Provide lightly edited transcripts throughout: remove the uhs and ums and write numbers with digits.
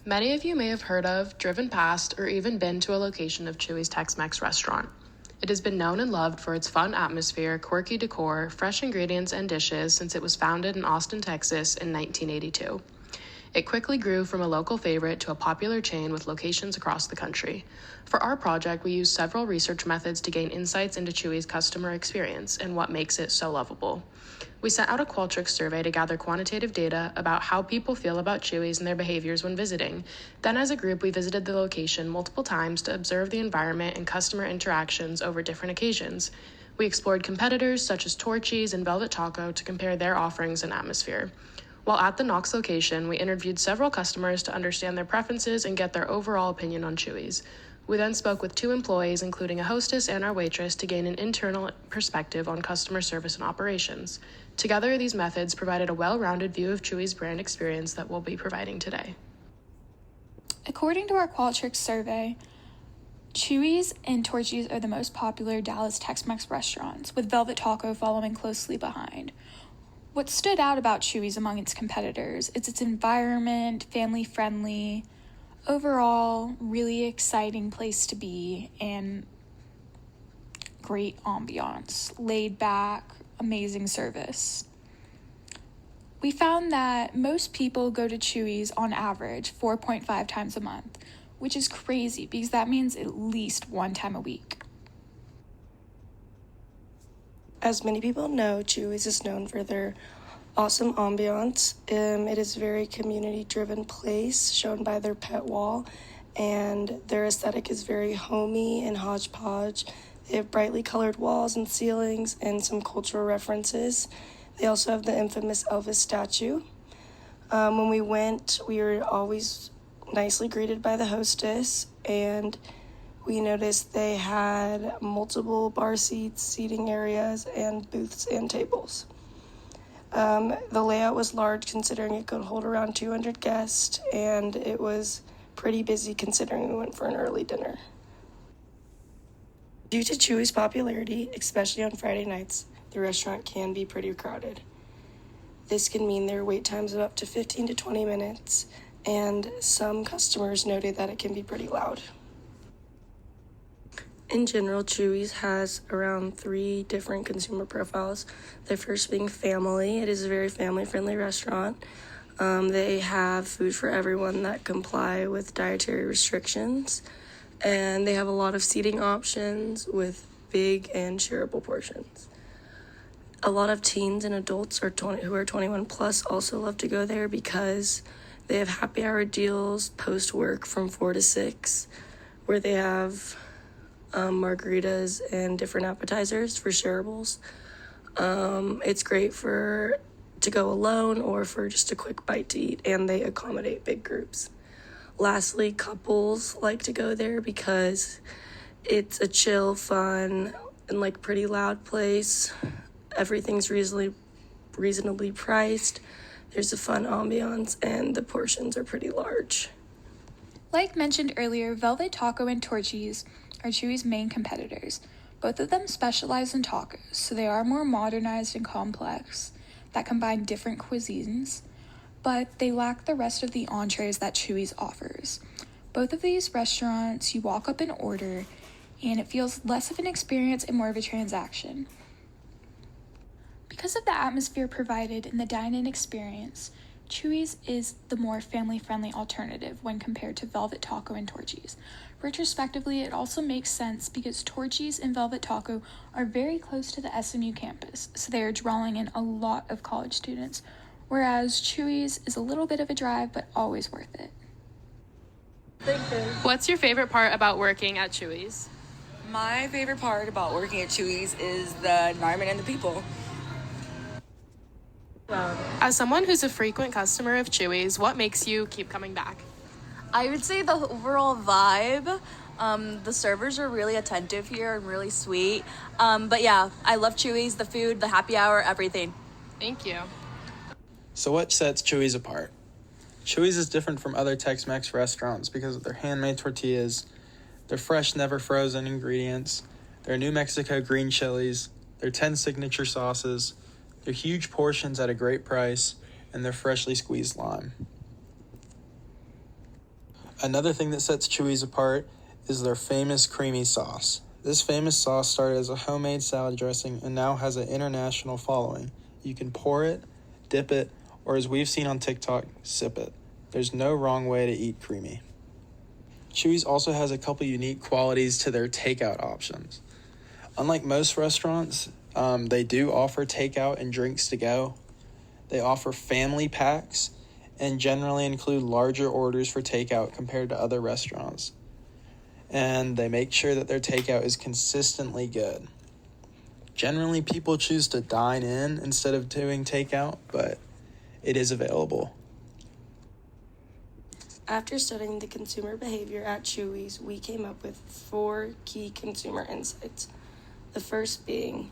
Many of you may have heard of, driven past, or even been to a location of Chuy's Tex-Mex restaurant. It has been known and loved for its fun atmosphere, quirky decor, fresh ingredients, and dishes since it was founded in Austin, Texas in 1982. It quickly grew from a local favorite to a popular chain with locations across the country. For our project, we used several research methods to gain insights into Chuy's customer experience and what makes it so lovable. We sent out a Qualtrics survey to gather quantitative data about how people feel about Chuy's and their behaviors when visiting. Then as a group, we visited the location multiple times to observe the environment and customer interactions over different occasions. We explored competitors such as Torchy's and Velvet Taco to compare their offerings and atmosphere. While at the Knox location, we interviewed several customers to understand their preferences and get their overall opinion on Chuy's. We then spoke with 2 employees, including a hostess and our waitress, to gain an internal perspective on customer service and operations. Together, these methods provided a well-rounded view of Chuy's brand experience that we'll be providing today. According to our Qualtrics survey, Chuy's and Torchy's are the most popular Dallas Tex-Mex restaurants, with Velvet Taco following closely behind. What stood out about Chuy's among its competitors is its environment, family-friendly, overall really exciting place to be, and great ambiance, laid back, amazing service. We found that most people go to Chuy's on average 4.5 times a month, which is crazy because that means at least 1 time a week. As many people know, Chuy's is known for their awesome ambiance. It is a very community-driven place, shown by their pet wall, and their aesthetic is very homey and hodgepodge. They have brightly colored walls and ceilings and some cultural references. They also have the infamous Elvis statue. When we went, we were always nicely greeted by the hostess, and we noticed they had multiple bar seats, seating areas, and booths and tables. The layout was large considering it could hold around 200 guests, and it was pretty busy considering we went for an early dinner. Due to Chuy's popularity, especially on Friday nights, the restaurant can be pretty crowded. This can mean their wait times of up to 15 to 20 minutes, and some customers noted that it can be pretty loud. In general, Chuy's has around 3 different consumer profiles. The first being family. It is a very family-friendly restaurant. They have food for everyone that comply with dietary restrictions, and they have a lot of seating options with big and shareable portions. A lot of teens and adults who are 21 plus also love to go there because they have happy hour deals post-work from 4 to 6, where they have margaritas and different appetizers for shareables. It's great to go alone or for just a quick bite to eat, and they accommodate big groups. Lastly, couples like to go there because it's a chill, fun, and pretty loud place. Everything's reasonably priced. There's a fun ambiance, and the portions are pretty large. Like mentioned earlier, Velvet Taco and Torchy's are Chuy's main competitors. Both of them specialize in tacos, so they are more modernized and complex that combine different cuisines, but they lack the rest of the entrees that Chuy's offers. Both of these restaurants, you walk up and order, and it feels less of an experience and more of a transaction. Because of the atmosphere provided in the dine-in experience, Chuy's is the more family-friendly alternative when compared to Velvet Taco and Torchy's. Retrospectively, it also makes sense because Torchy's and Velvet Taco are very close to the SMU campus, so they are drawing in a lot of college students, whereas Chuy's is a little bit of a drive, but always worth it. What's your favorite part about working at Chuy's? My favorite part about working at Chuy's is the environment and the people. As someone who's a frequent customer of Chuy's, what makes you keep coming back? I would say the overall vibe. The servers are really attentive here and really sweet. But yeah, I love Chuy's, the food, the happy hour, everything. Thank you. So what sets Chuy's apart? Chuy's is different from other Tex-Mex restaurants because of their handmade tortillas, their fresh, never frozen ingredients, their New Mexico green chilies, their 10 signature sauces, their huge portions at a great price, and their freshly squeezed lime. Another thing that sets Chuy's apart is their famous creamy sauce. This famous sauce started as a homemade salad dressing and now has an international following. You can pour it, dip it, or as we've seen on TikTok, sip it. There's no wrong way to eat creamy. Chuy's also has a couple unique qualities to their takeout options. Unlike most restaurants, they do offer takeout and drinks to go. They offer family packs and generally include larger orders for takeout compared to other restaurants. And they make sure that their takeout is consistently good. Generally, people choose to dine in instead of doing takeout, but it is available. After studying the consumer behavior at Chuy's, we came up with 4 key consumer insights. The first being,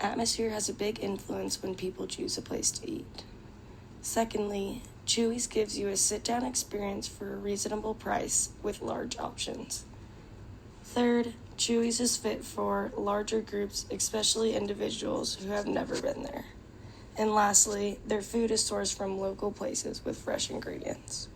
atmosphere has a big influence when people choose a place to eat. Secondly, Chuy's gives you a sit-down experience for a reasonable price with large options. Third, Chuy's is fit for larger groups, especially individuals who have never been there. And lastly, their food is sourced from local places with fresh ingredients.